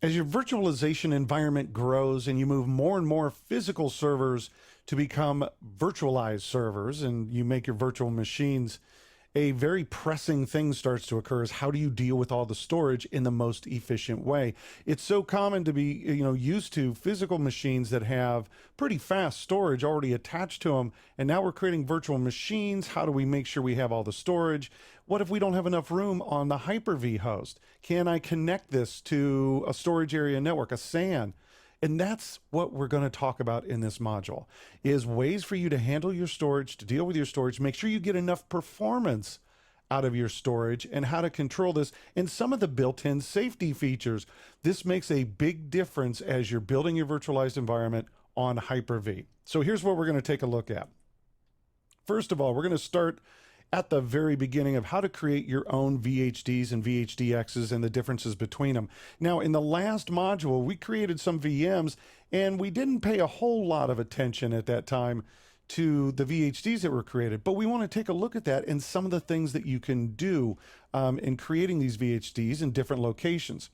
As your virtualization environment grows and you move more and more physical servers to become virtualized servers and you make your virtual machines, a very pressing thing starts to occur is how do you deal with all the storage in the most efficient way? It's so common to be, used to physical machines that have pretty fast storage already attached to them, and now we're creating virtual machines. How do we make sure we have all the storage? What if we don't have enough room on the Hyper-V host? Can I connect this to a storage area network, a SAN? And that's what we're going to talk about in this module, is ways for you to handle your storage, to deal with your storage, make sure you get enough performance out of your storage, and how to control this, and some of the built-in safety features. This makes a big difference as you're building your virtualized environment on Hyper-V. So here's what we're going to take a look at. First of all, we're going to start at the very beginning of how to create your own VHDs and VHDXs and the differences between them. Now, in the last module, we created some VMs, and we didn't pay a whole lot of attention at that time to the VHDs that were created, but we want to take a look at that and some of the things that you can do in creating these VHDs in different locations.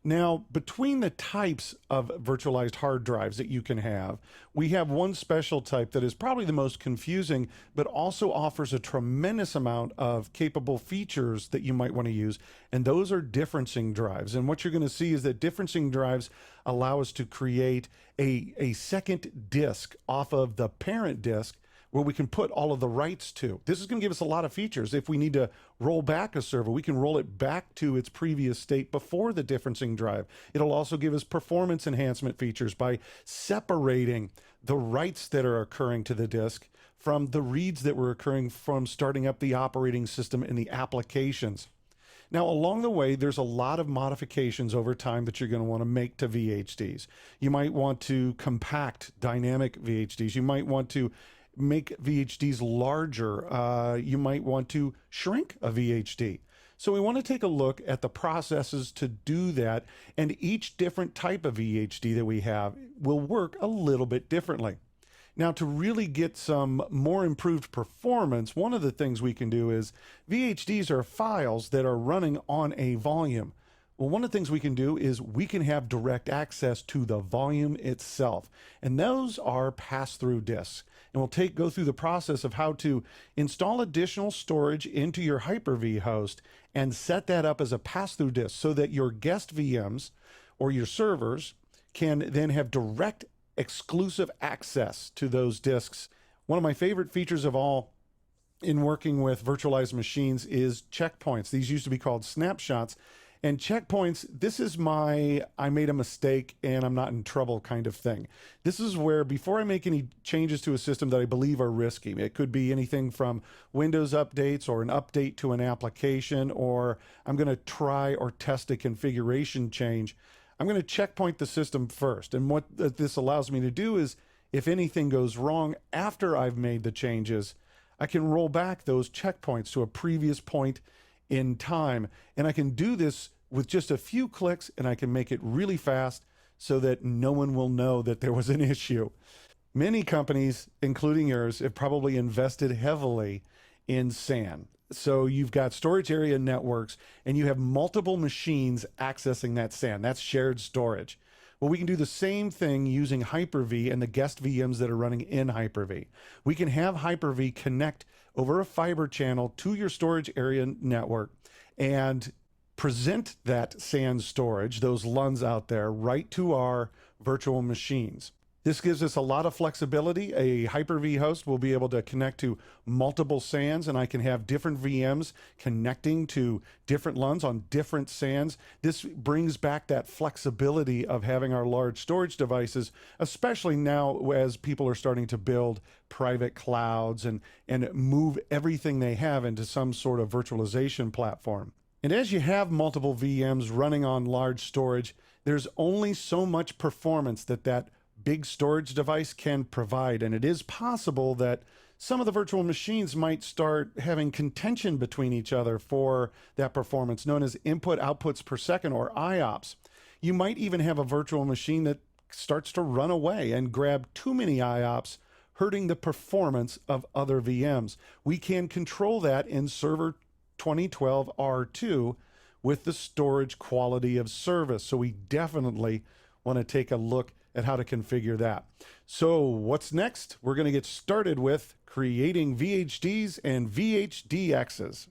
Now, between the types of virtualized hard drives that you can have, we have one special type that is probably the most confusing, but also offers a tremendous amount of capable features that you might want to use, and those are differencing drives. And what you're going to see is that differencing drives allow us to create a second disk off of the parent disk where we can put all of the writes to. This is going to give us a lot of features. If we need to roll back a server, we can roll it back to its previous state before the differencing drive. It'll also give us performance enhancement features by separating the writes that are occurring to the disk from the reads that were occurring from starting up the operating system and the applications. Now, along the way, there's a lot of modifications over time that you're going to want to make to VHDs. You might want to compact dynamic VHDs. You might want to make VHDs larger. You might want to shrink a VHD. So we want to take a look at the processes to do that, and each different type of VHD that we have will work a little bit differently. Now, to really get some more improved performance, one of the things we can do is VHDs are files that are running on a volume. Well, one of the things we can do is we can have direct access to the volume itself, and those are pass-through disks. And we'll go through the process of how to install additional storage into your Hyper-V host and set that up as a pass-through disk so that your guest VMs or your servers can then have direct exclusive access to those disks. One of my favorite features of all in working with virtualized machines is checkpoints. These used to be called snapshots. And checkpoints, this is my I made a mistake and I'm not in trouble kind of thing. This is where before I make any changes to a system that I believe are risky, it could be anything from Windows updates or an update to an application, or I'm going to try or test a configuration change, I'm going to checkpoint the system first. And what this allows me to do is if anything goes wrong after I've made the changes, I can roll back those checkpoints to a previous point in time. And I can do this with just a few clicks, and I can make it really fast so that no one will know that there was an issue. Many companies, including yours, have probably invested heavily in SAN. So you've got storage area networks, and you have multiple machines accessing that SAN. That's shared storage. Well, we can do the same thing using Hyper-V and the guest VMs that are running in Hyper-V. We can have Hyper-V connect over a fiber channel to your storage area network and present that SAN storage, those LUNs out there, right to our virtual machines. This gives us a lot of flexibility. A Hyper-V host will be able to connect to multiple SANs, and I can have different VMs connecting to different LUNs on different SANs. This brings back that flexibility of having our large storage devices, especially now as people are starting to build private clouds and move everything they have into some sort of virtualization platform. And as you have multiple VMs running on large storage, there's only so much performance that big storage device can provide. And it is possible that some of the virtual machines might start having contention between each other for that performance, known as input outputs per second, or IOPS. You might even have a virtual machine that starts to run away and grab too many IOPS, hurting the performance of other VMs. We can control that in Server 2012 R2 with the storage quality of service. So we definitely want to take a look at how to configure that. So what's next? We're going to get started with creating VHDs and VHDXs.